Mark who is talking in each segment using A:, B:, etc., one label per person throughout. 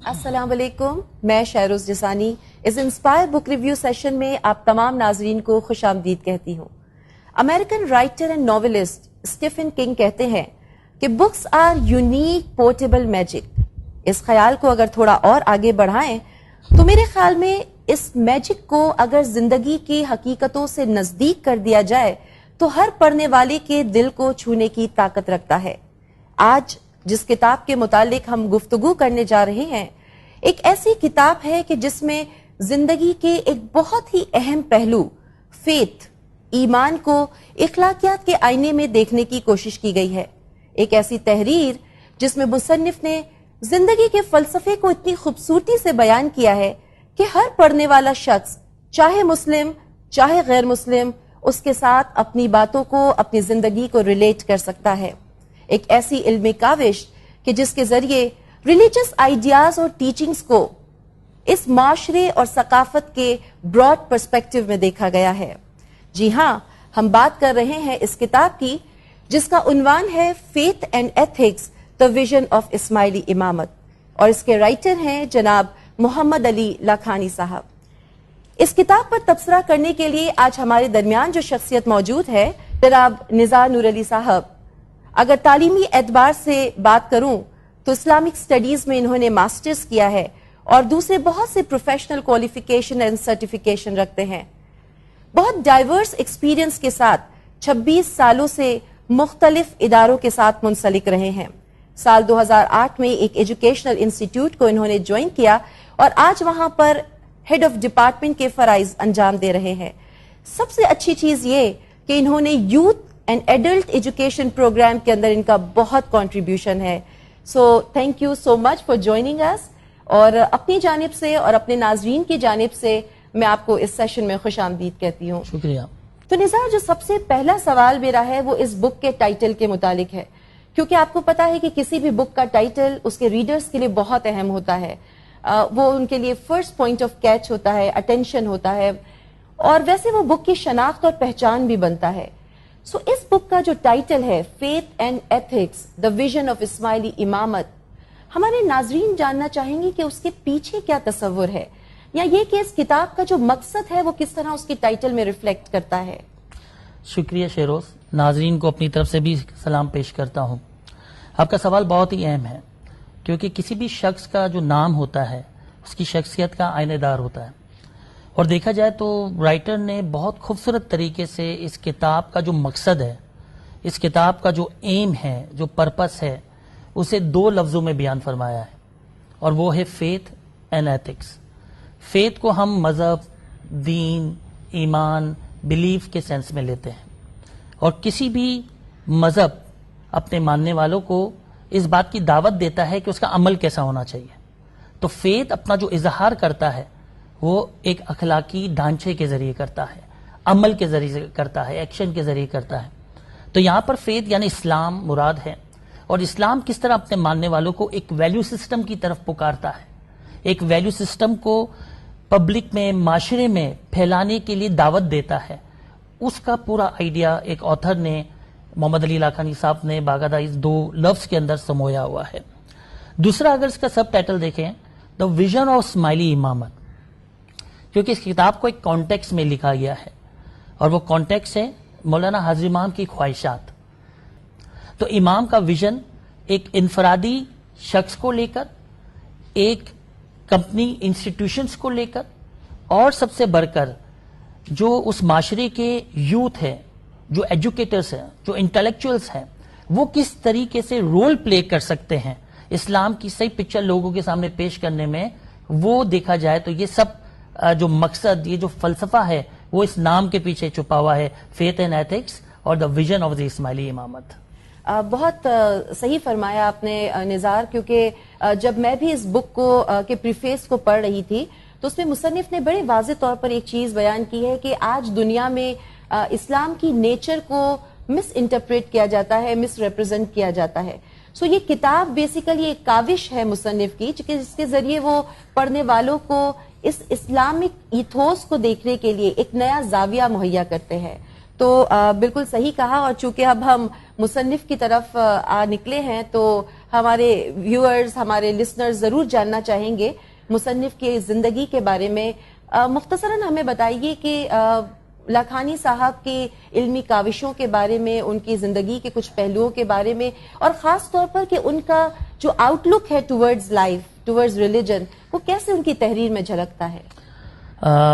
A: السلام علیکم، میں شہروز جسانی اس انسپائر بک ریویو سیشن میں آپ تمام ناظرین کو خوش آمدید کہتی ہوں۔ American writer and novelist Stephen King کہتے ہیں کہ books are unique portable magic. اس خیال کو اگر تھوڑا اور آگے بڑھائیں تو میرے خیال میں اس میجک کو اگر زندگی کی حقیقتوں سے نزدیک کر دیا جائے تو ہر پڑھنے والے کے دل کو چھونے کی طاقت رکھتا ہے۔ آج جس کتاب کے متعلق ہم گفتگو کرنے جا رہے ہیں ایک ایسی کتاب ہے کہ جس میں زندگی کے ایک بہت ہی اہم پہلو فیتھ، ایمان کو اخلاقیات کے آئینے میں دیکھنے کی کوشش کی گئی ہے۔ ایک ایسی تحریر جس میں مصنف نے زندگی کے فلسفے کو اتنی خوبصورتی سے بیان کیا ہے کہ ہر پڑھنے والا شخص چاہے مسلم چاہے غیر مسلم اس کے ساتھ اپنی باتوں کو، اپنی زندگی کو ریلیٹ کر سکتا ہے۔ ایک ایسی علمی کاوش کہ جس کے ذریعے ریلیجس آئیڈیاز اور ٹیچنگز کو اس معاشرے اور ثقافت کے براڈ پرسپیکٹو میں دیکھا گیا ہے۔ جی ہاں، ہم بات کر رہے ہیں اس کتاب کی جس کا عنوان ہے faith and ethics the vision of Ismaili امامت، اور اس کے رائٹر ہیں جناب محمد علی لاکھانی صاحب۔ اس کتاب پر تبصرہ کرنے کے لیے آج ہمارے درمیان جو شخصیت موجود ہے جناب نزار نور علی صاحب۔ اگر تعلیمی اعتبار سے بات کروں تو اسلامک سٹڈیز میں انہوں نے ماسٹرز کیا ہے اور دوسرے بہت سے پروفیشنل کوالیفیکیشن اینڈ سرٹیفیکیشن رکھتے ہیں۔ بہت ڈائیورس ایکسپیرینس کے ساتھ 26 سالوں سے مختلف اداروں کے ساتھ منسلک رہے ہیں۔ سال 2008 میں ایک ایجوکیشنل انسٹیٹیوٹ کو انہوں نے جوائن کیا اور آج وہاں پر ہیڈ آف ڈپارٹمنٹ کے فرائض انجام دے رہے ہیں۔ سب سے اچھی چیز یہ کہ انہوں نے youth and adult education program کے اندر ان کا بہت کنٹریبیوشن ہے۔ So thank you so much for joining اس، اور اپنی جانب سے اور اپنے ناظرین کی جانب سے میں آپ کو اس سیشن میں خوش آمدید کہتی ہوں۔
B: شکریہ۔
A: تو نزار، جو سب سے پہلا سوال میرا ہے وہ اس بک کے ٹائٹل کے متعلق ہے، کیونکہ آپ کو پتا ہے کہ کسی بھی بک کا ٹائٹل اس کے ریڈرز کے لیے بہت اہم ہوتا ہے۔ وہ ان کے لیے فرسٹ پوائنٹ آف کیچ ہوتا ہے، اٹینشن ہوتا ہے، اور ویسے وہ بک کی شناخت اور پہچان بھی بنتا ہے۔ سو اس بک کا جو ٹائٹل ہے faith and ethics the vision of Ismaili امامت، ہمارے ناظرین جاننا چاہیں گے کہ اس کے پیچھے کیا تصور ہے، یا یہ کہ اس کتاب کا جو مقصد ہے وہ کس طرح اس کی ٹائٹل میں ریفلیکٹ کرتا ہے۔
B: شکریہ شیروز، ناظرین کو اپنی طرف سے بھی سلام پیش کرتا ہوں۔ آپ کا سوال بہت ہی اہم ہے، کیونکہ کسی بھی شخص کا جو نام ہوتا ہے اس کی شخصیت کا آئینہ دار ہوتا ہے، اور دیکھا جائے تو رائٹر نے بہت خوبصورت طریقے سے اس کتاب کا جو مقصد ہے، اس کتاب کا جو ایم ہے، جو پرپس ہے، اسے 2 لفظوں میں بیان فرمایا ہے، اور وہ ہے فیتھ اینڈ ایتھکس۔ فیتھ کو ہم مذہب، دین، ایمان، بلیف کے سینس میں لیتے ہیں، اور کسی بھی مذہب اپنے ماننے والوں کو اس بات کی دعوت دیتا ہے کہ اس کا عمل کیسا ہونا چاہیے۔ تو فیتھ اپنا جو اظہار کرتا ہے وہ ایک اخلاقی ڈھانچے کے ذریعے کرتا ہے، عمل کے ذریعے کرتا ہے، ایکشن کے ذریعے کرتا ہے۔ تو یہاں پر فیتھ یعنی اسلام مراد ہے، اور اسلام کس طرح اپنے ماننے والوں کو ایک ویلیو سسٹم کی طرف پکارتا ہے، ایک ویلیو سسٹم کو پبلک میں، معاشرے میں پھیلانے کے لیے دعوت دیتا ہے، اس کا پورا آئیڈیا ایک آتھر نے، محمد علی لاکھانی صاحب نے باقاعدہ اس 2 لفظ کے اندر سمویا ہوا ہے۔ دوسرا اگر اس کا سب ٹائٹل دیکھیں، دی ویژن آف اسماعیلی امامت، کیونکہ اس کتاب کو ایک کانٹیکس میں لکھا گیا ہے، اور وہ کانٹیکس ہے مولانا حضرت امام کی خواہشات۔ تو امام کا ویژن ایک انفرادی شخص کو لے کر، ایک کمپنی انسٹیٹیوشنز کو لے کر، اور سب سے بڑھ کر جو اس معاشرے کے یوتھ ہے، جو ایجوکیٹرز ہیں، جو انٹلیکچوئلز ہیں، وہ کس طریقے سے رول پلے کر سکتے ہیں اسلام کی صحیح پکچر لوگوں کے سامنے پیش کرنے میں، وہ دیکھا جائے تو یہ سب جو مقصد، یہ جو فلسفہ ہے وہ اس نام کے پیچھے چھپا ہوا ہے، فیتھ اینڈ ایتھکس اور دی ویژن آف دی اسماعیلی امامت۔
A: بہت صحیح فرمایا آپ نے نزار، کیونکہ جب میں بھی اس بک کو کے پریفیس کو پڑھ رہی تھی تو اس میں مصنف نے بڑے واضح طور پر ایک چیز بیان کی ہے کہ آج دنیا میں اسلام کی نیچر کو مس انٹرپریٹ کیا جاتا ہے، مس ریپرزینٹ کیا جاتا ہے۔ سو یہ کتاب بیسیکلی ایک کاوش ہے مصنف کی جس کے ذریعے وہ پڑھنے والوں کو اس اسلامک ایتھوس کو دیکھنے کے لیے ایک نیا زاویہ مہیا کرتے ہیں. تو بالکل صحیح کہا. اور چونکہ اب ہم مصنف کی طرف نکلے ہیں تو ہمارے ویورز، ہمارے لسنرز ضرور جاننا چاہیں گے مصنف کی زندگی کے بارے میں. مختصراً ہمیں بتائیے کہ لاکھانی صاحب کی علمی کاوشوں کے بارے میں، ان کی زندگی کے کچھ پہلوؤں کے بارے میں، اور خاص طور پر کہ ان کا جو آؤٹ لک ہے ٹورڈز لائف، ٹورڈز ریلیجن، وہ کیسے ان کی تحریر میں جھلکتا ہے.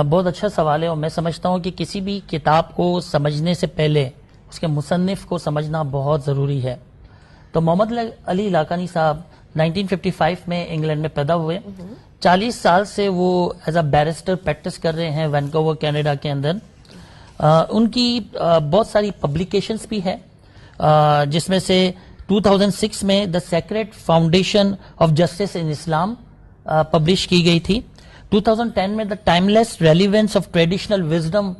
B: بہت اچھا سوال ہے، اور میں سمجھتا ہوں کہ کسی بھی کتاب کو سمجھنے سے پہلے اس کے مصنف کو سمجھنا بہت ضروری ہے. تو محمد علی لاکھانی صاحب 1955 میں انگلینڈ میں پیدا ہوئے. 40 سال سے وہ ایز اے بیرسٹر پریکٹس کر رہے ہیں وینکوور کینیڈا کے اندر. ان کی بہت ساری پبلیکیشنز بھی ہے، جس میں سے 2006 میں the secret foundation of justice in Islam publish کی گئی تھی. 2010 میں the timeless relevance of traditional wisdom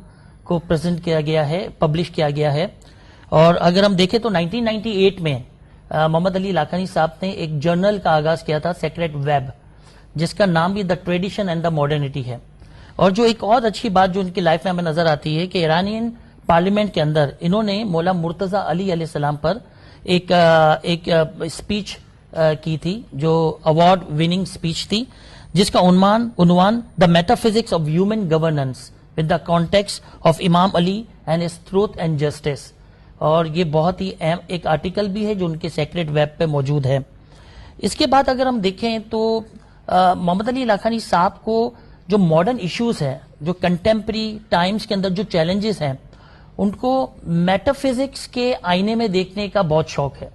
B: کو پریزنٹ کیا گیا ہے، پبلش کیا گیا ہے. اور اگر ہم دیکھیں تو 1998 میں محمد علی لاکھانی صاحب نے ایک جرنل کا آغاز کیا تھا، سیکریٹ ویب، جس کا نام بھی the tradition and the modernity ہے. اور جو ایک اور اچھی بات جو ان کی لائف میں ہمیں نظر آتی ہے کہ ایرانین پارلیمنٹ کے اندر انہوں نے مولا مرتضی علی علیہ السلام پر ایک اسپیچ کی تھی، جو ایوارڈ وننگ اسپیچ تھی، جس کا عنوان the metaphysics of human governance with the context of Imam Ali and his truth and justice. اور یہ بہت ہی اہم ایک آرٹیکل بھی ہے جو ان کے سیکریٹ ویب پہ موجود ہے. اس کے بعد اگر ہم دیکھیں تو محمد علی لاکھانی صاحب کو جو ماڈرن ایشوز ہیں، جو کنٹمپری ٹائمز کے اندر جو چیلنجز ہیں، ان کو میٹا فزکس کے آئینے میں دیکھنے کا بہت شوق ہے.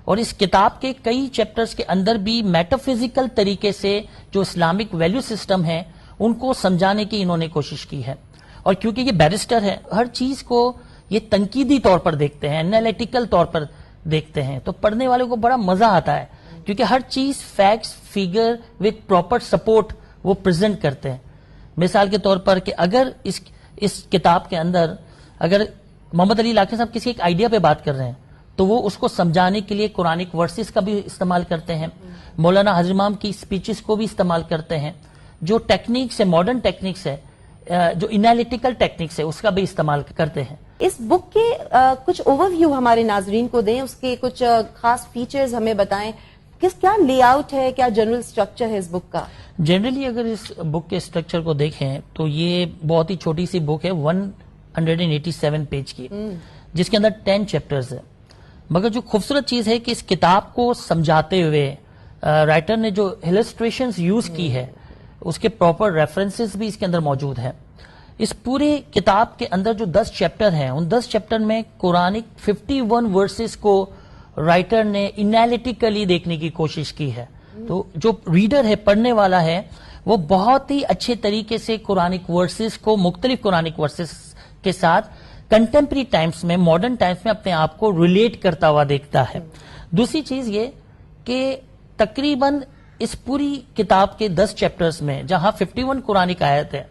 B: اور اس کتاب کے کئی چیپٹرز کے اندر بھی میٹا فزیکل طریقے سے جو اسلامک ویلیو سسٹم ہے ان کو سمجھانے کی انہوں نے کوشش کی ہے. اور کیونکہ یہ بیرسٹر ہے، ہر چیز کو یہ تنقیدی طور پر دیکھتے ہیں، انالیٹیکل طور پر دیکھتے ہیں، تو پڑھنے والوں کو بڑا مزہ آتا ہے، کیونکہ ہر چیز facts, figure with proper support وہ پریزنٹ کرتے ہیں. مثال کے طور پر کہ اگر اس کتاب کے اندر اگر محمد علی لاکھانی صاحب کسی ایک آئیڈیا پہ بات کر رہے ہیں تو وہ اس کو سمجھانے کے لیے قرآنک ورسز کا بھی استعمال کرتے ہیں، مولانا حضرت امام کی اسپیچز کو بھی استعمال کرتے ہیں، جو ٹیکنیکس ہے، ماڈرن ٹیکنیکس ہے، جو انالیٹیکل ٹیکنیکس ہے، اس کا بھی استعمال کرتے ہیں.
A: اس بک کے کچھ اوور ویو ہمارے ناظرین کو دیں، اس کے کچھ خاص فیچرز ہمیں بتائیں. کیا لے آؤٹ ہے، کیا جنرل اسٹرکچر ہے اس بک کا؟
B: جنرلی اگر اس بک کے اسٹرکچر کو دیکھیں تو یہ بہت ہی چھوٹی سی بک ہے، 187 پیج کی، جس کے اندر 10 چیپٹرز ہیں. مگر جو خوبصورت چیز ہے کہ اس کتاب کو سمجھاتے ہوئے رائٹر نے جو السٹریشنز یوز کی ہے اس کے پراپر ریفرنسز بھی اس کے اندر موجود ہیں. اس پورے کتاب کے اندر جو 10 چیپٹر ہیں، ان 10 چیپٹر میں قرآنک 51 ورسز کو رائٹر نے انالیٹیکلی دیکھنے کی کوشش کی ہے. تو جو ریڈر ہے، پڑھنے والا ہے، وہ بہت ہی اچھے طریقے سے قرآنک ورسز کو، مختلف قرآنک ورسز کے ساتھ کنٹمپری ٹائمز میں، ماڈرن ٹائمز میں اپنے آپ کو ریلیٹ کرتا ہوا دیکھتا ہے. دوسری چیز یہ کہ تقریباً اس پوری کتاب کے 10 چیپٹرز میں جہاں 51 قرآنک آیت ہے،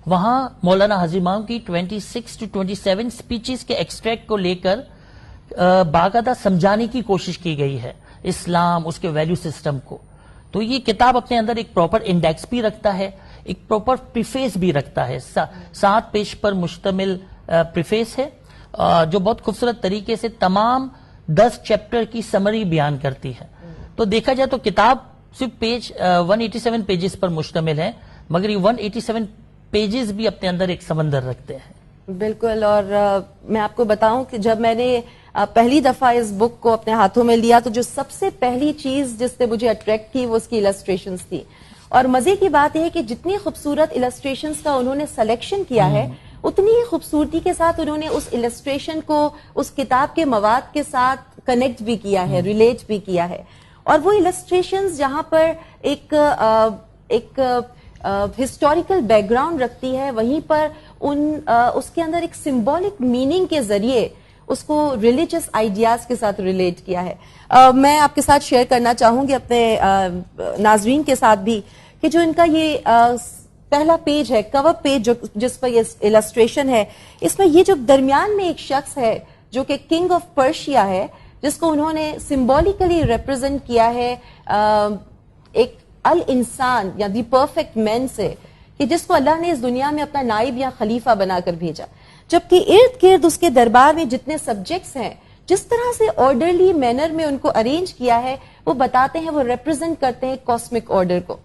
B: وہاں مولانا حضرت امام کی 26 to 27 سپیچز کے ایکسٹریکٹ کو لے کر باقاعدہ سمجھانے کی کوشش کی گئی ہے اسلام، اس کے ویلیو سسٹم کو. تو یہ کتاب اپنے اندر ایک پراپر انڈیکس بھی رکھتا ہے، ایک پراپر پریفیس بھی رکھتا ہے. 7 پیج پر مشتمل پریفیس ہے جو بہت خوبصورت طریقے سے تمام 10 چیپٹر کی سمری بیان کرتی ہے. تو دیکھا جائے تو کتاب صرف پیج 187 پیجز پر مشتمل ہے، مگر یہ 187 پیجز بھی اپنے اندر ایک سمندر رکھتے ہیں.
A: بالکل. اور میں آپ کو بتاؤں کہ جب میں نے پہلی دفعہ اس بک کو اپنے ہاتھوں میں لیا تو جو سب سے پہلی چیز جس نے مجھے اٹریکٹ کی وہ اس کی السٹریشنز تھی. اور مزے کی بات یہ ہے کہ جتنی خوبصورت السٹریشنز کا انہوں نے سلیکشن کیا ہے، اتنی ہی خوبصورتی کے ساتھ انہوں نے اس السٹریشن کو اس کتاب کے مواد کے ساتھ کنیکٹ بھی کیا ہے، ریلیٹ بھی کیا ہے. اور وہ السٹریشنز جہاں پر ایک ہسٹوریکل بیک گراؤنڈ رکھتی ہے، وہیں پر اس کے اندر ایک سمبولک میننگ کے ذریعے اس کو ریلیجس آئیڈیاز کے ساتھ ریلیٹ کیا ہے. میں آپ کے ساتھ شیئر کرنا چاہوں گی اپنے ناظرین کے ساتھ بھی کہ جو ان کا یہ پہلا پیج ہے، کور پیج جس پر یہ السٹریشن ہے، اس میں یہ جو درمیان میں ایک شخص ہے جو کہ کنگ آف پرشیا ہے، جس کو انہوں نے سمبولیکلی ریپرزینٹ کیا ہے ایک الانسان یا دی پرفیکٹ مین سے، کہ جس کو اللہ نے اس دنیا میں اپنا نائب یا خلیفہ بنا کر بھیجا، جبکہ ارد گرد اس کے دربار میں جتنے سبجیکٹس ہیں جس طرح سے آرڈرلی مینر میں ان کو ارینج کیا ہے وہ بتاتے ہیں، وہ ریپرزینٹ کرتے ہیں کاسمک آرڈر کو.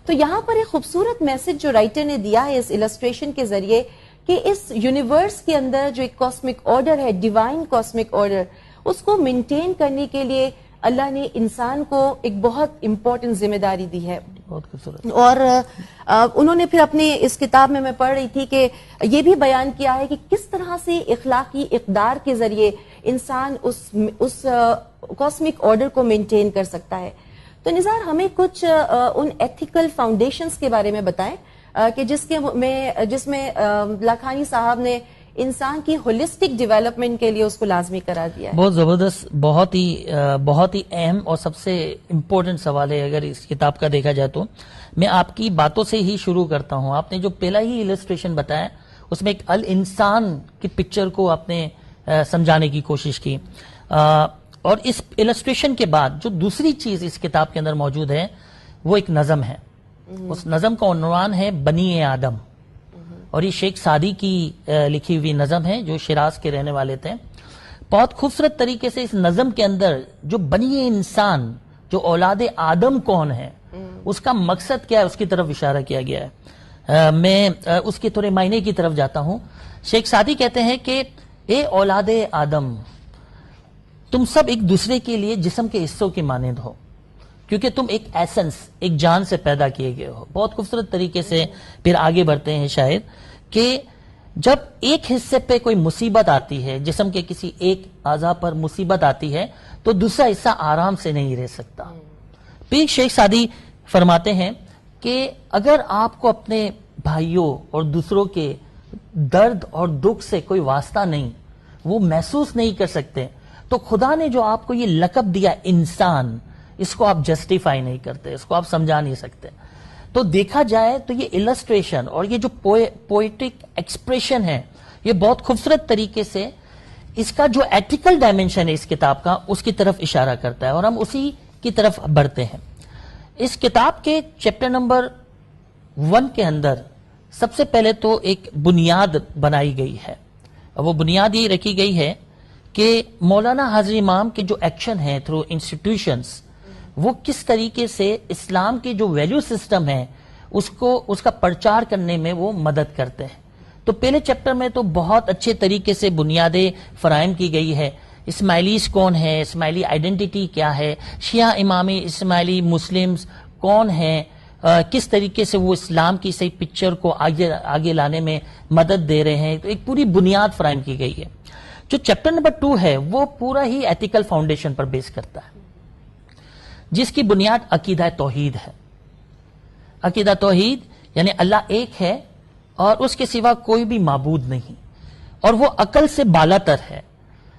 A: تو یہاں پر ایک خوبصورت میسج جو رائٹر نے دیا ہے اس السٹریشن کے ذریعے کہ اس یونیورس کے اندر جو ایک کاسمک آرڈر ہے، ڈیوائن کاسمک آرڈر، اس کو مینٹین کرنے کے لیے اللہ نے انسان کو ایک بہت امپورٹنٹ ذمہ داری دی ہے.
B: بہت خوبصورت.
A: اور انہوں نے پھر اپنی اس کتاب میں پڑھ رہی تھی کہ یہ بھی بیان کیا ہے کہ کس طرح سے اخلاقی اقدار کے ذریعے انسان اس کاسمک آرڈر کو مینٹین کر سکتا ہے. تو نزار ہمیں کچھ ان ایتھیکل فاؤنڈیشنز کے بارے میں بتائیں کہ جس میں لاکھانی صاحب نے انسان کی ہولسٹک ڈیولپمنٹ کے لیے اس کو لازمی قرار دیا ہے.
B: بہت زبردست، بہت ہی اہم اور سب سے امپورٹنٹ سوال ہے اگر اس کتاب کا دیکھا جائے تو. میں آپ کی باتوں سے ہی شروع کرتا ہوں. آپ نے جو پہلا ہی السٹریشن بتایا اس میں ایک الانسان کی پکچر کو آپ نے سمجھانے کی کوشش کی، اور اس السٹریشن کے بعد جو دوسری چیز اس کتاب کے اندر موجود ہے وہ ایک نظم ہے. اس نظم کا عنوان ہے بنی آدم، اور یہ شیخ سعدی کی لکھی ہوئی نظم ہے جو شیراز کے رہنے والے تھے. بہت خوبصورت طریقے سے اس نظم کے اندر جو بنی انسان، جو اولاد آدم کون ہے، اس کا مقصد کیا ہے، اس کی طرف اشارہ کیا گیا ہے. میں اس کے تھوڑے معنی کی طرف جاتا ہوں. شیخ سعدی کہتے ہیں کہ اے اولاد آدم، تم سب ایک دوسرے کے لیے جسم کے حصوں کی مانند ہو، کیونکہ تم ایک ایسنس، ایک جان سے پیدا کیے گئے ہو. بہت خوبصورت طریقے سے پھر آگے بڑھتے ہیں شاعر کہ جب ایک حصے پہ کوئی مصیبت آتی ہے، جسم کے کسی ایک اعضاء پر مصیبت آتی ہے تو دوسرا حصہ آرام سے نہیں رہ سکتا. پھر شیخ سعدی فرماتے ہیں کہ اگر آپ کو اپنے بھائیوں اور دوسروں کے درد اور دکھ سے کوئی واسطہ نہیں، وہ محسوس نہیں کر سکتے، تو خدا نے جو آپ کو یہ لقب دیا انسان، اس کو آپ جسٹیفائی نہیں کرتے، اس کو آپ سمجھا نہیں سکتے. تو دیکھا جائے تو یہ السٹریشن اور یہ جو پوئٹک ایکسپریشن ہے یہ بہت خوبصورت طریقے سے اس کا جو ایتھیکل ڈائمنشن ہے اس کتاب کا، اس کی طرف اشارہ کرتا ہے، اور ہم اسی کی طرف بڑھتے ہیں. اس کتاب کے چیپٹر نمبر 1 کے اندر سب سے پہلے تو ایک بنیاد بنائی گئی ہے، اور وہ بنیاد یہ رکھی گئی ہے کہ مولانا حاضر امام کے جو ایکشن ہیں تھرو انسٹیٹیوشنز، وہ کس طریقے سے اسلام کی جو ویلیو سسٹم ہے اس کا پرچار کرنے میں وہ مدد کرتے ہیں. تو پہلے چیپٹر میں تو بہت اچھے طریقے سے بنیادیں فراہم کی گئی ہے. اسماعیلیز کون ہے، اسماعیلی آئیڈینٹی کیا ہے، شیعہ امامی اسماعیلی مسلمز کون ہیں، کس طریقے سے وہ اسلام کی صحیح پکچر کو آگے لانے میں مدد دے رہے ہیں. تو ایک پوری بنیاد فراہم کی گئی ہے. جو چیپٹر نمبر 2 ہے وہ پورا ہی ایتھیکل فاؤنڈیشن پر بیس کرتا ہے، جس کی بنیاد عقیدہ توحید ہے. عقیدہ توحید یعنی اللہ ایک ہے اور اس کے سوا کوئی بھی معبود نہیں، اور وہ عقل سے بالاتر ہے.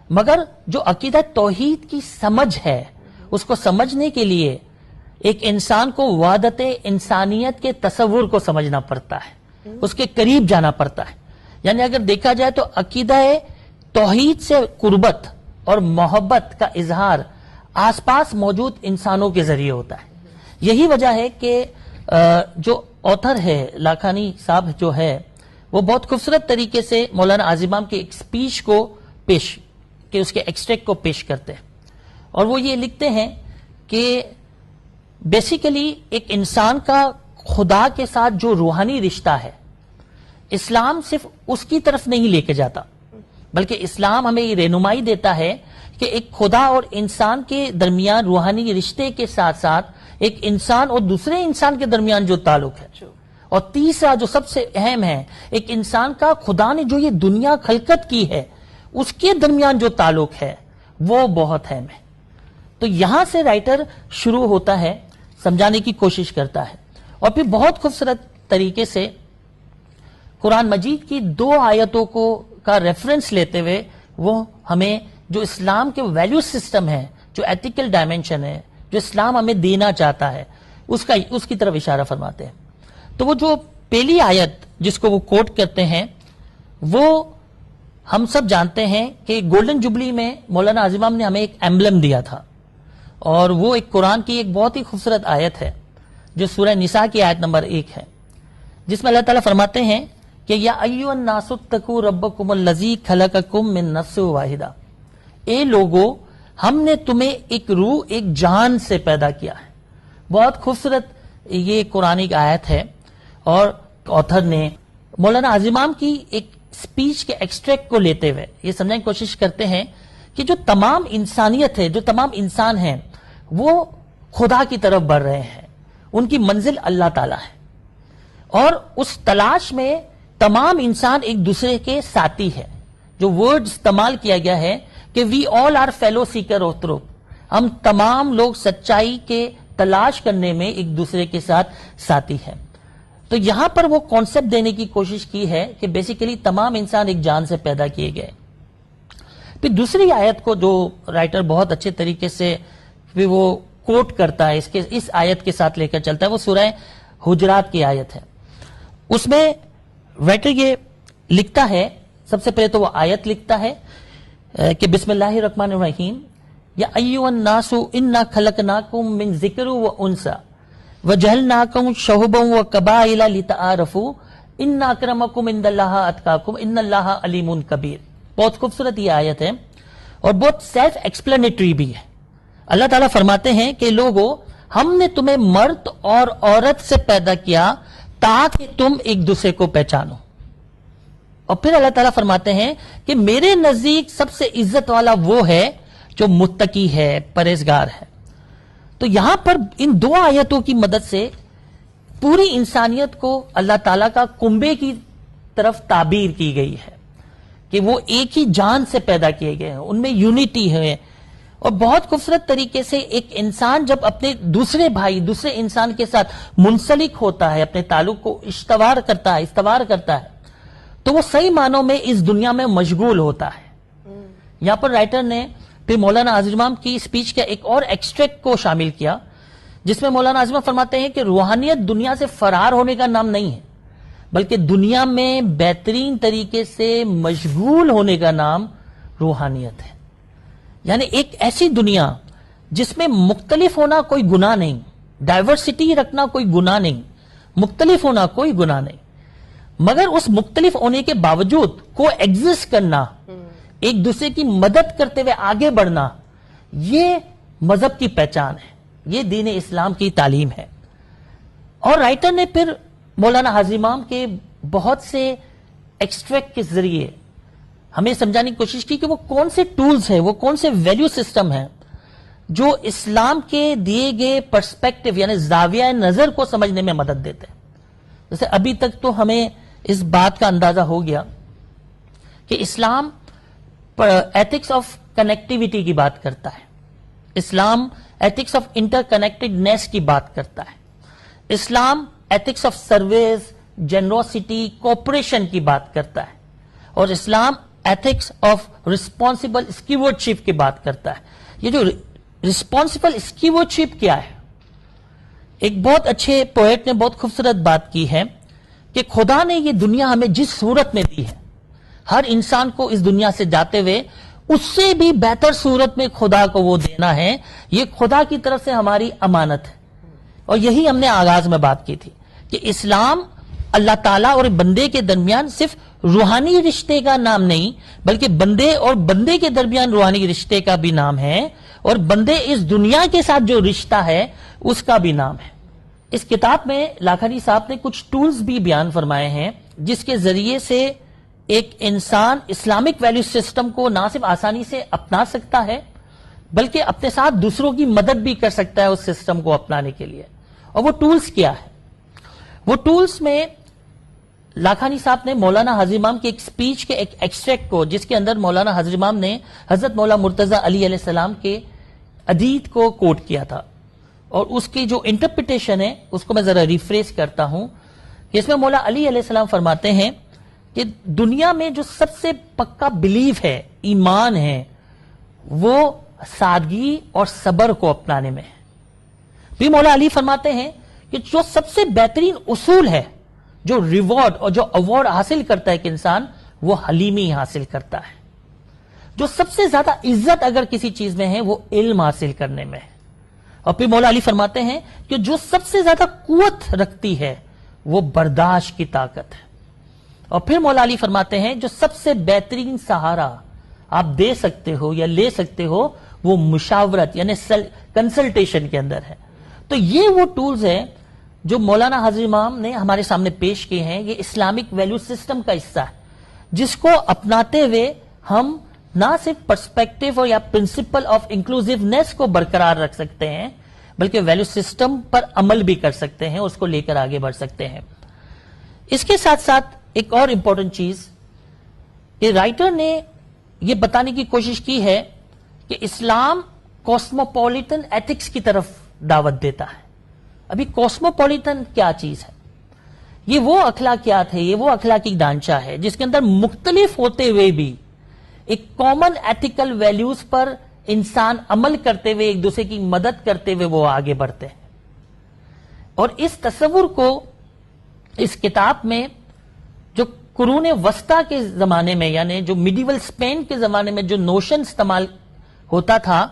B: مگر جو عقیدہ توحید کی سمجھ ہے، اس کو سمجھنے کے لیے ایک انسان کو وحدت انسانیت کے تصور کو سمجھنا پڑتا ہے، اس کے قریب جانا پڑتا ہے. یعنی اگر دیکھا جائے تو عقیدہ توحید سے قربت اور محبت کا اظہار آس پاس موجود انسانوں کے ذریعے ہوتا ہے. یہی وجہ ہے کہ جو آتھر ہے لاکھانی صاحب جو ہے وہ بہت خوبصورت طریقے سے مولانا حاضر امام کی ایک اسپیچ کو اس کے ایکسٹریکٹ کو پیش کرتے ہیں، اور وہ یہ لکھتے ہیں کہ بیسیکلی ایک انسان کا خدا کے ساتھ جو روحانی رشتہ ہے، اسلام صرف اس کی طرف نہیں لے کے جاتا، بلکہ اسلام ہمیں یہ رہنمائی دیتا ہے کہ ایک خدا اور انسان کے درمیان روحانی رشتے کے ساتھ ساتھ ایک انسان اور دوسرے انسان کے درمیان جو تعلق ہے، اور تیسرا جو سب سے اہم ہے، ایک انسان کا خدا نے جو یہ دنیا خلقت کی ہے اس کے درمیان جو تعلق ہے وہ بہت اہم ہے. تو یہاں سے رائٹر شروع ہوتا ہے، سمجھانے کی کوشش کرتا ہے، اور پھر بہت خوبصورت طریقے سے قرآن مجید کی 2 آیتوں کا ریفرنس لیتے ہوئے وہ ہمیں جو اسلام کے ویلیو سسٹم ہے، جو ایتھیکل ڈائمنشن ہے، جو اسلام ہمیں دینا چاہتا ہے، اس کی طرف اشارہ فرماتے ہیں. تو وہ جو پہلی آیت جس کو وہ کوٹ کرتے ہیں وہ ہم سب جانتے ہیں کہ گولڈن جبلی میں مولانا عاظم امام نے ہمیں ایک ایمبلم دیا تھا، اور وہ ایک قرآن کی ایک بہت ہی خوبصورت آیت ہے جو سورہ نساء کی آیت نمبر 1 ہے، جس میں اللہ تعالیٰ فرماتے ہیں کہ یا ایھا الناس اتقوا ربکم الذی خلقکم من نفس واحدہ، اے لوگو ہم نے تمہیں ایک روح ایک جان سے پیدا کیا ہے۔ بہت خوبصورت یہ قرآن کی آیت ہے، اور آتھر نے مولانا عاظم امام کی ایک سپیچ کے ایکسٹریکٹ کو لیتے ہوئے یہ سمجھنے کی کوشش کرتے ہیں کہ جو تمام انسانیت ہے، جو تمام انسان ہیں، وہ خدا کی طرف بڑھ رہے ہیں، ان کی منزل اللہ تعالیٰ ہے، اور اس تلاش میں تمام انسان ایک دوسرے کے ساتھی ہے۔ جو ورڈ استعمال کیا گیا ہے کہ we all are fellow seeker of truth, ہم تمام لوگ سچائی کے تلاش کرنے میں ایک دوسرے کے ساتھ ساتھی ہیں۔ تو یہاں پر وہ کانسیپٹ دینے کی کوشش کی ہے کہ بیسیکلی تمام انسان ایک جان سے پیدا کیے گئے۔ پھر دوسری آیت کو جو رائٹر بہت اچھے طریقے سے پھر وہ کوٹ کرتا ہے، اس آیت کے ساتھ لے کر چلتا ہے، وہ سورہ حجرات کی آیت ہے۔ اس میں رائٹر یہ لکھتا ہے، سب سے پہلے تو وہ آیت لکھتا ہے کہ بسم اللہ الرحمن الرحیم، یا ایھا الناس انا خلقناکم من ذکر و انثی وجعلناکم شعوبا وقبائل لتعارفوا ان اکرمکم عند اللہ اتقاکم ان اللہ علیم کبیر۔ بہت خوبصورت یہ آیت ہے اور بہت سیلف ایکسپلینیٹری بھی ہے۔ اللہ تعالیٰ فرماتے ہیں کہ لوگو ہم نے تمہیں مرد اور عورت سے پیدا کیا تاکہ تم ایک دوسرے کو پہچانو، اور پھر اللہ تعالیٰ فرماتے ہیں کہ میرے نزدیک سب سے عزت والا وہ ہے جو متقی ہے، پرہیزگار ہے۔ تو یہاں پر ان دو آیتوں کی مدد سے پوری انسانیت کو اللہ تعالیٰ کا کنبے کی طرف تعبیر کی گئی ہے کہ وہ ایک ہی جان سے پیدا کیے گئے ہیں، ان میں یونٹی ہے۔ اور بہت خوبصورت طریقے سے ایک انسان جب اپنے دوسرے بھائی، دوسرے انسان کے ساتھ منسلک ہوتا ہے، اپنے تعلق کو استوار کرتا ہے تو وہ صحیح معنوں میں اس دنیا میں مشغول ہوتا ہے۔ یہاں پر رائٹر نے پھر مولانا عاظم امام کی اسپیچ کا ایک اور ایکسٹریکٹ کو شامل کیا، جس میں مولانا عاظم امام فرماتے ہیں کہ روحانیت دنیا سے فرار ہونے کا نام نہیں ہے، بلکہ دنیا میں بہترین طریقے سے مشغول ہونے کا نام روحانیت ہے۔ یعنی ایک ایسی دنیا جس میں مختلف ہونا کوئی گناہ نہیں، ڈائیورسٹی رکھنا کوئی گناہ نہیں، مختلف ہونا کوئی گناہ نہیں، مگر اس مختلف ہونے کے باوجود کو ایگزسٹ کرنا، ایک دوسرے کی مدد کرتے ہوئے آگے بڑھنا، یہ مذہب کی پہچان ہے، یہ دین اسلام کی تعلیم ہے۔ اور رائٹر نے پھر مولانا عاظم امام کے بہت سے ایکسٹریکٹ کے ذریعے ہمیں سمجھانے کی کوشش کی کہ وہ کون سے ٹولز ہیں، وہ کون سے ویلیو سسٹم ہیں جو اسلام کے دیے گئے پرسپیکٹو یعنی زاویہ نظر کو سمجھنے میں مدد دیتے ہیں۔ جیسے ابھی تک تو ہمیں اس بات کا اندازہ ہو گیا کہ اسلام ایتھکس آف کنیکٹیویٹی کی بات کرتا ہے، Islam ethics of interconnectedness کی بات کرتا ہے، Islam ethics of service, generosity, cooperation کی بات کرتا ہے، اور Islam ethics of responsible stewardship کی بات کرتا ہے۔ یہ جو ریسپانسبل اسکیورڈشپ کیا ہے، ایک بہت اچھے پوئٹ نے بہت خوبصورت بات کی ہے کہ خدا نے یہ دنیا ہمیں جس صورت میں دی ہے، ہر انسان کو اس دنیا سے جاتے ہوئے اس سے بھی بہتر صورت میں خدا کو وہ دینا ہے، یہ خدا کی طرف سے ہماری امانت ہے۔ اور یہی ہم نے آغاز میں بات کی تھی کہ اسلام اللہ تعالیٰ اور بندے کے درمیان صرف روحانی رشتے کا نام نہیں، بلکہ بندے اور بندے کے درمیان روحانی رشتے کا بھی نام ہے، اور بندے اس دنیا کے ساتھ جو رشتہ ہے اس کا بھی نام ہے۔ اس کتاب میں لاکھانی صاحب نے کچھ ٹولز بھی بیان فرمائے ہیں جس کے ذریعے سے ایک انسان اسلامک ویلیو سسٹم کو نہ صرف آسانی سے اپنا سکتا ہے بلکہ اپنے ساتھ دوسروں کی مدد بھی کر سکتا ہے اس سسٹم کو اپنانے کے لیے۔ اور وہ ٹولز کیا ہے؟ وہ ٹولز میں لاکھانی صاحب نے مولانا عاظم امام کی ایک سپیچ کے ایک ایکسٹریکٹ کو، جس کے اندر مولانا عاظم امام نے حضرت مولا مرتضی علی علیہ السلام کے حدیث کو کوٹ کیا تھا، اور اس کی جو انٹرپریٹیشن ہے اس کو میں ذرا ریفریز کرتا ہوں کہ اس میں مولا علی علیہ السلام فرماتے ہیں کہ دنیا میں جو سب سے پکا بلیف ہے، ایمان ہے، وہ سادگی اور صبر کو اپنانے میں ہے۔ بھی مولا علی فرماتے ہیں کہ جو سب سے بہترین اصول ہے، جو ریوارڈ اور جو ایوارڈ حاصل کرتا ہے کہ انسان، وہ حلیمی حاصل کرتا ہے. جو سب سے زیادہ عزت اگر کسی چیز میں ہے وہ علم حاصل کرنے میں ہے. اور پھر مولا علی فرماتے ہیں کہ جو سب سے زیادہ قوت رکھتی ہے وہ برداشت کی طاقت ہے. اور پھر مولا علی فرماتے ہیں جو سب سے بہترین سہارا آپ دے سکتے ہو یا لے سکتے ہو وہ مشاورت یعنی کنسلٹیشن کے اندر ہے. تو یہ وہ ٹولز ہیں جو مولانا حاضر امام نے ہمارے سامنے پیش کیے ہیں. یہ اسلامک ویلیو سسٹم کا حصہ ہے جس کو اپناتے ہوئے ہم نہ صرف پرسپیکٹو اور یا پرنسپل آف انکلوزیونیس کو برقرار رکھ سکتے ہیں بلکہ ویلیو سسٹم پر عمل بھی کر سکتے ہیں, اس کو لے کر آگے بڑھ سکتے ہیں. اس کے ساتھ ساتھ ایک اور امپورٹنٹ چیز کہ رائٹر نے یہ بتانے کی کوشش کی ہے کہ اسلام کاسموپولیٹن ایتھکس کی طرف دعوت دیتا ہے. ابھی کاسموپولیٹن کیا چیز ہے؟ یہ وہ اخلاقیات ہے, یہ وہ اخلاقی ڈھانچہ ہے جس کے اندر مختلف ہوتے ہوئے بھی ایک کامن ایتھیکل ویلیوز پر انسان عمل کرتے ہوئے ایک دوسرے کی مدد کرتے ہوئے وہ آگے بڑھتے ہیں. اور اس تصور کو اس کتاب میں جو قرون وسطیٰ کے زمانے میں یعنی جو میڈیول اسپین کے زمانے میں جو نوشن استعمال ہوتا تھا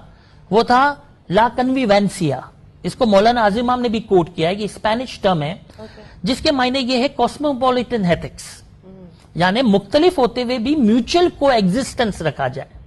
B: وہ تھا لا کنویوینسیا. اس کو مولانا حاضر امام نے بھی کوٹ کیا ہے, یہ اسپینش ٹرم ہے جس کے معنی یہ ہے کاسموپولیٹن ایتھکس, یعنی مختلف ہوتے ہوئے بھی میوچل کو ایگزسٹنس رکھا جائے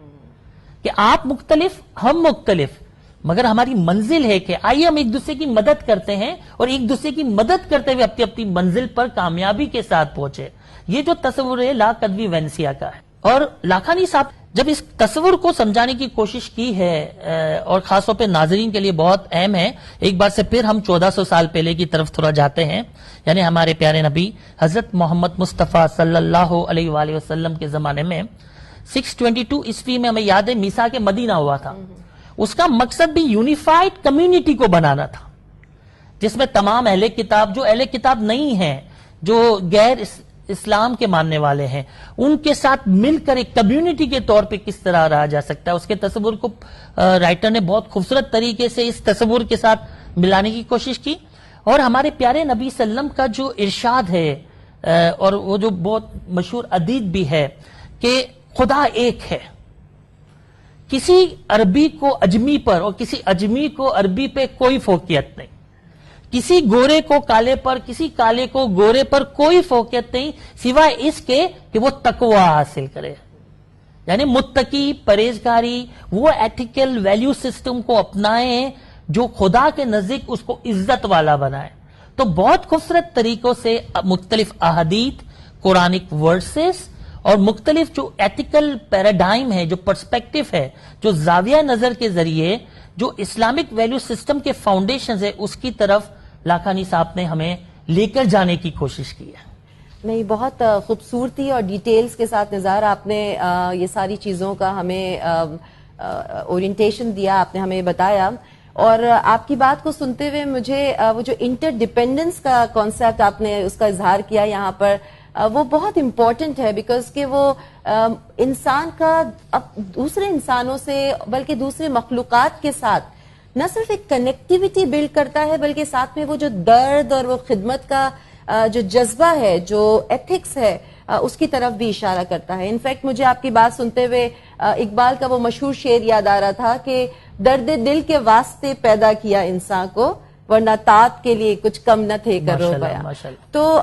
B: کہ آپ مختلف ہم مختلف مگر ہماری منزل ہے کہ آئیے ہم ایک دوسرے کی مدد کرتے ہیں اور ایک دوسرے کی مدد کرتے ہوئے اپنی اپنی منزل پر کامیابی کے ساتھ پہنچے. یہ جو تصور ہے لا کنویوینسیا کا ہے. اور لاکھانی صاحب جب اس تصور کو سمجھانے کی کوشش کی ہے اور خاص طور پہ ناظرین کے لیے بہت اہم ہے, ایک بار سے پھر ہم 1400 سال پہلے کی طرف تھوڑا جاتے ہیں, یعنی ہمارے پیارے نبی حضرت محمد مصطفیٰ صلی اللہ علیہ وآلہ وسلم کے زمانے میں 622 عیسوی میں ہمیں یاد ہے میثاق مدینہ ہوا تھا. اس کا مقصد بھی یونیفائڈ کمیونٹی کو بنانا تھا جس میں تمام اہل کتاب جو اہل کتاب نہیں ہیں, جو غیر اسلام کے ماننے والے ہیں, ان کے ساتھ مل کر ایک کمیونٹی کے طور پہ کس طرح رہا جا سکتا ہے. اس کے تصور کو رائٹر نے بہت خوبصورت طریقے سے اس تصور کے ساتھ ملانے کی کوشش کی. اور ہمارے پیارے نبی صلی اللہ علیہ وسلم کا جو ارشاد ہے اور وہ جو بہت مشہور حدیث بھی ہے کہ خدا ایک ہے, کسی عربی کو اجمی پر اور کسی اجمی کو عربی پہ کوئی فوقیت نہیں, کسی گورے کو کالے پر کسی کالے کو گورے پر کوئی فوقیت نہیں سوائے اس کے کہ وہ تقوی حاصل کرے, یعنی متقی پرہیزگاری وہ ایتھیکل ویلیو سسٹم کو اپنائیں جو خدا کے نزدیک اس کو عزت والا بنائے. تو بہت خوبصورت طریقوں سے مختلف احادیث, قرآنک ورسز اور مختلف جو ایتھیکل پیراڈائم ہے, جو پرسپیکٹو ہے, جو زاویہ نظر کے ذریعے جو اسلامک ویلیو سسٹم کے فاؤنڈیشنز ہے اس کی طرف لاکھانی صاحب نے ہمیں لے کر جانے کی کوشش کی ہے.
A: نہیں, بہت خوبصورتی اور ڈیٹیلز کے ساتھ نظار آپ نے یہ ساری چیزوں کا ہمیں اورینٹیشن دیا, آپ نے ہمیں بتایا. اور آپ کی بات کو سنتے ہوئے مجھے وہ جو انٹر ڈیپینڈنس کا کانسیپٹ آپ نے اس کا اظہار کیا یہاں پر, وہ بہت امپورٹنٹ ہے بیکاز کہ وہ انسان کا دوسرے انسانوں سے بلکہ دوسرے مخلوقات کے ساتھ نہ صرف ایک کنیکٹیویٹی بلڈ کرتا ہے بلکہ ساتھ میں وہ جو درد اور وہ خدمت کا جو جذبہ ہے, جو ایتھکس ہے, اس کی طرف بھی اشارہ کرتا ہے. انفیکٹ مجھے آپ کی بات سنتے ہوئے اقبال کا وہ مشہور شعر یاد آ رہا تھا کہ درد دل کے واسطے پیدا کیا انسان کو ورنہ طاعت کے لیے کچھ کم نہ تھے کرو بیاں. تو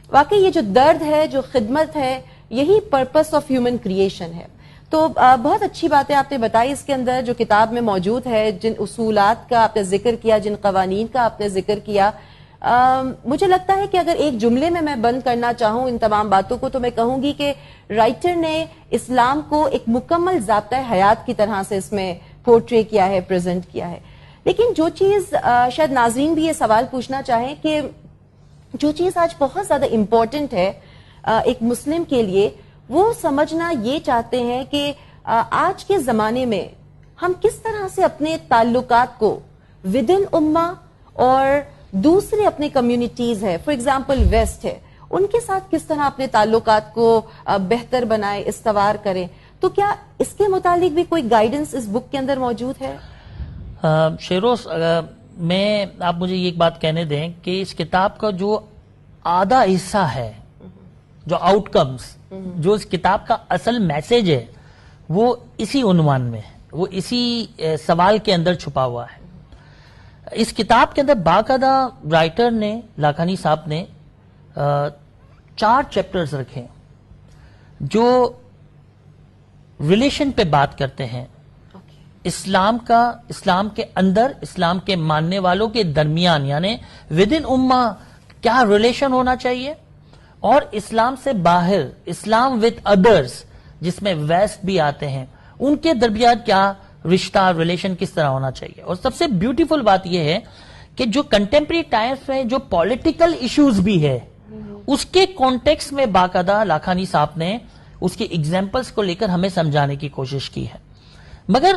A: واقعی یہ جو درد ہے, جو خدمت ہے, یہی پرپس آف ہیومن کریشن ہے. تو بہت اچھی باتیں آپ نے بتائی اس کے اندر جو کتاب میں موجود ہے, جن اصولات کا آپ نے ذکر کیا, جن قوانین کا آپ نے ذکر کیا. مجھے لگتا ہے کہ اگر ایک جملے میں بند کرنا چاہوں ان تمام باتوں کو تو میں کہوں گی کہ رائٹر نے اسلام کو ایک مکمل ضابطۂ حیات کی طرح سے اس میں پورٹری کیا ہے, پریزنٹ کیا ہے. لیکن جو چیز شاید ناظرین بھی یہ سوال پوچھنا چاہیں کہ جو چیز آج بہت زیادہ امپورٹنٹ ہے ایک مسلم کے لیے, وہ سمجھنا یہ چاہتے ہیں کہ آج کے زمانے میں ہم کس طرح سے اپنے تعلقات کو ود ان امہ اور دوسرے اپنے کمیونٹیز ہے, فار ایگزامپل ویسٹ ہے, ان کے ساتھ کس طرح اپنے تعلقات کو بہتر بنائے, استوار کریں. تو کیا اس کے متعلق بھی کوئی گائیڈنس اس بک کے اندر موجود ہے؟
B: شیروز, میں آپ مجھے یہ ایک بات کہنے دیں کہ اس کتاب کا جو آدھا حصہ ہے جو آؤٹ کمز، جو اس کتاب کا اصل میسج ہے وہ اسی عنوان میں ہے، وہ اسی سوال کے اندر چھپا ہوا ہے۔ اس کتاب کے اندر باقاعدہ رائٹر نے، لاکھانی صاحب نے 4 چیپٹرز رکھے جو ریلیشن پہ بات کرتے ہیں، اسلام کا، اسلام کے اندر، اسلام کے ماننے والوں کے درمیان، یعنی ود ان امہ کیا ریلیشن ہونا چاہیے، اور اسلام سے باہر، اسلام ود ادرز جس میں ویسٹ بھی آتے ہیں، ان کے درمیان کیا رشتہ، ریلیشن کس طرح ہونا چاہیے۔ اور سب سے بیوٹیفل بات یہ ہے کہ جو کنٹمپریری ٹائمز میں جو پولیٹیکل ایشوز بھی ہے اس کے کانٹیکس میں باقاعدہ لاکھانی صاحب نے اس کی ایگزامپلس کو لے کر ہمیں سمجھانے کی کوشش کی ہے۔ مگر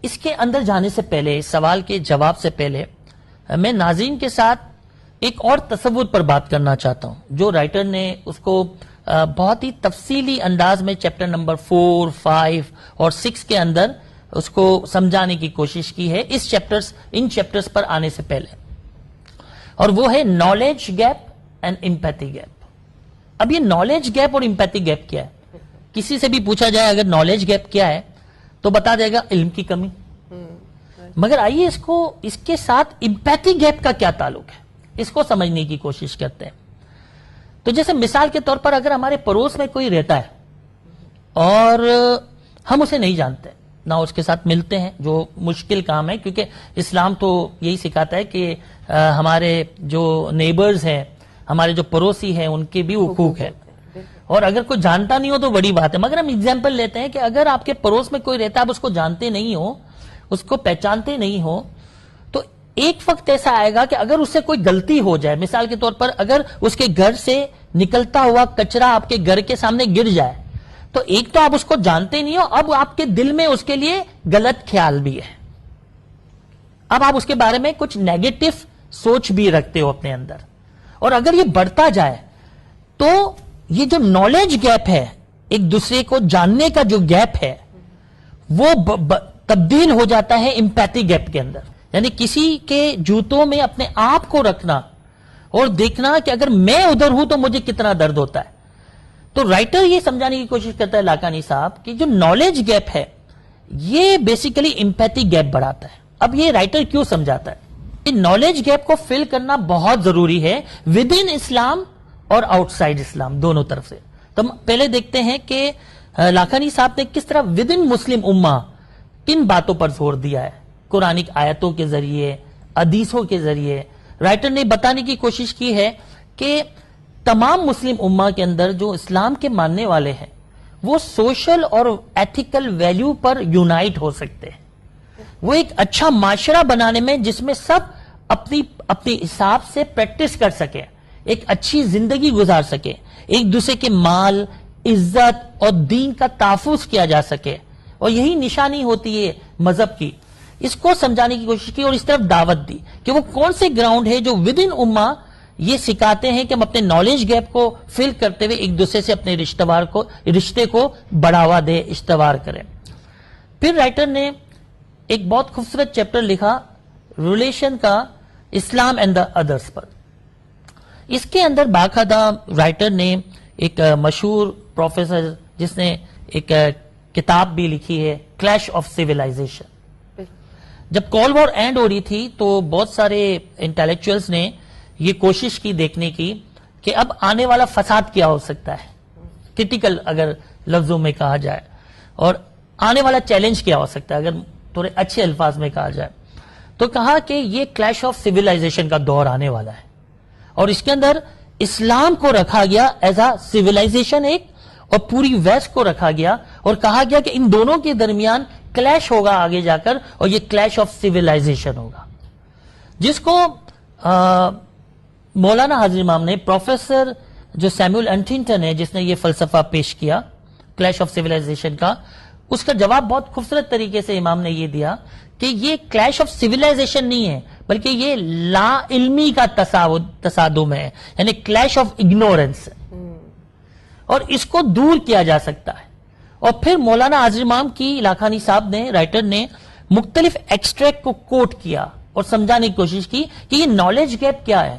B: اس کے اندر جانے سے پہلے، اس سوال کے جواب سے پہلے، میں ناظرین کے ساتھ ایک اور تصور پر بات کرنا چاہتا ہوں جو رائٹر نے اس کو بہت ہی تفصیلی انداز میں چیپٹر نمبر 4، 5 اور 6 کے اندر اس کو سمجھانے کی کوشش کی ہے ان چیپٹرز پر آنے سے پہلے، اور وہ ہے نالج گیپ اینڈ امپیتھی گیپ۔ اب یہ نالج گیپ اور امپیتھی گیپ کیا ہے؟ کسی سے بھی پوچھا جائے اگر نالج گیپ کیا ہے تو بتا دے گا علم کی کمی، مگر آئیے اس کے ساتھ امپیتھی گیپ کا کیا تعلق ہے، اس کو سمجھنے کی کوشش کرتے ہیں۔ تو جیسے مثال کے طور پر اگر ہمارے پڑوس میں کوئی رہتا ہے اور ہم اسے نہیں جانتے، نہ اس کے ساتھ ملتے ہیں، جو مشکل کام ہے کیونکہ اسلام تو یہی سکھاتا ہے کہ ہمارے جو نیبرز ہیں، ہمارے جو پڑوسی ہیں، ان کے بھی حقوق ہے، اور اگر کوئی جانتا نہیں ہو تو بڑی بات ہے۔ مگر ہم اگزامپل لیتے ہیں کہ اگر آپ کے پڑوس میں کوئی رہتا ہے، آپ اس کو جانتے نہیں ہو، اس کو پہچانتے نہیں ہو، تو ایک وقت ایسا آئے گا کہ اگر اس سے کوئی غلطی ہو جائے، مثال کے طور پر اگر اس کے گھر سے نکلتا ہوا کچرا آپ کے گھر کے سامنے گر جائے، تو ایک تو آپ اس کو جانتے نہیں ہو، اب آپ کے دل میں اس کے لیے غلط خیال بھی ہے، اب آپ اس کے بارے میں کچھ نیگیٹو سوچ بھی رکھتے ہو اپنے اندر، اور اگر یہ بڑھتا جائے تو یہ جو نالج گیپ ہے، ایک دوسرے کو جاننے کا جو گیپ ہے، وہ تبدیل ہو جاتا ہے امپیتھی گیپ کے اندر، یعنی کسی کے جوتوں میں اپنے آپ کو رکھنا اور دیکھنا کہ اگر میں ادھر ہوں تو مجھے کتنا درد ہوتا ہے۔ تو رائٹر یہ سمجھانے کی کوشش کرتا ہے لاکھانی صاحب کہ جو نالج گیپ ہے یہ بیسیکلی امپیتھی گیپ بڑھاتا ہے۔ اب یہ رائٹر کیوں سمجھاتا ہے؟ نالج گیپ کو فل کرنا بہت ضروری ہے ود ان اسلام اور آؤٹ سائڈ اسلام، دونوں طرف سے۔ تو ہم پہلے دیکھتے ہیں کہ لاکھانی صاحب نے کس طرح ود ان مسلم امہ کن باتوں پر زور دیا ہے، قرآنک آیتوں کے ذریعے، حدیثوں کے ذریعے۔ رائٹر نے بتانے کی کوشش کی ہے کہ تمام مسلم امہ کے اندر جو اسلام کے ماننے والے ہیں وہ سوشل اور ایتھیکل ویلیو پر یونائٹ ہو سکتے ہیں، وہ ایک اچھا معاشرہ بنانے میں جس میں سب اپنی حساب سے پریکٹس کر سکے، ایک اچھی زندگی گزار سکے، ایک دوسرے کے مال، عزت اور دین کا تحفظ کیا جا سکے، اور یہی نشانی ہوتی ہے مذہب کی۔ اس کو سمجھانے کی کوشش کی اور اس طرف دعوت دی کہ وہ کون سے گراؤنڈ ہے جو ود ان امہ یہ سکھاتے ہیں کہ ہم اپنے نالج گیپ کو فل کرتے ہوئے ایک دوسرے سے اپنے رشتے کو بڑھاوا دے، استوار کریں۔ پھر رائٹر نے ایک بہت خوبصورت چیپٹر لکھا ریلیشن کا، اسلام اینڈ دا ادرس پر۔ اس کے اندر باقاعدہ رائٹر نے ایک مشہور پروفیسر جس نے ایک کتاب بھی لکھی ہے، کلیش آف سیولائزیشن۔ جب کولڈ وار اینڈ ہو رہی تھی تو بہت سارے انٹیلیکچوئلز نے یہ کوشش کی دیکھنے کی کہ اب آنے والا فساد کیا ہو سکتا ہے، کرٹیکل اگر لفظوں میں کہا جائے، اور آنے والا چیلنج کیا ہو سکتا ہے اگر تھوڑے اچھے الفاظ میں کہا جائے، تو کہا کہ یہ کلیش آف سیولائزیشن کا دور آنے والا ہے، اور اس کے اندر اسلام کو رکھا گیا ایز اے سیولائزیشن ایک، اور پوری ویسٹ کو رکھا گیا اور کہا گیا کہ ان دونوں کے درمیان کلیش ہوگا آگے جا کر، اور یہ کلیش آف سیولائزیشن ہوگا، جس کو مولانا حاضر امام نے، پروفیسر جو سیموئل ہنٹنگٹن ہے جس نے یہ فلسفہ پیش کیا کلیش آف سیولائزیشن کا، اس کا جواب بہت خوبصورت طریقے سے امام نے یہ دیا کہ یہ کلیش آف سیولائزیشن نہیں ہے بلکہ یہ لا علمی کا تصادم ہے، یعنی کلیش آف اگنورنس، اور اس کو دور کیا جا سکتا ہے۔ اور پھر مولانا حاضر امام کی لاکھانی صاحب نے، رائٹر نے مختلف ایکسٹریکٹ کو کوٹ کیا اور سمجھانے کی کوشش کی کہ یہ نالج گیپ کیا ہے،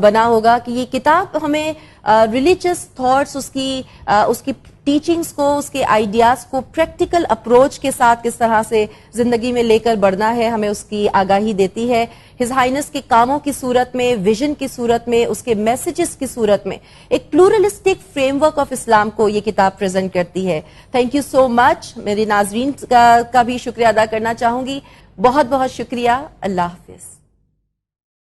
A: بنا ہوگا کہ یہ کتاب ہمیں ریلیجس تھاٹس، اس کی ٹیچنگز کو، اس کے آئیڈیاز کو پریکٹیکل اپروچ کے ساتھ کس طرح سے زندگی میں لے کر بڑھنا ہے، ہمیں اس کی آگاہی دیتی ہے. ہز ہائنس کے کاموں کی صورت میں، ویژن کی صورت میں، اس کے میسیجز کی صورت میں ایک پلورلسٹک فریم ورک آف اسلام کو یہ کتاب پریزنٹ کرتی ہے. تھینک یو سو مچ. میرے ناظرین کا بھی شکریہ ادا کرنا چاہوں گی. بہت بہت شکریہ. اللہ حافظ.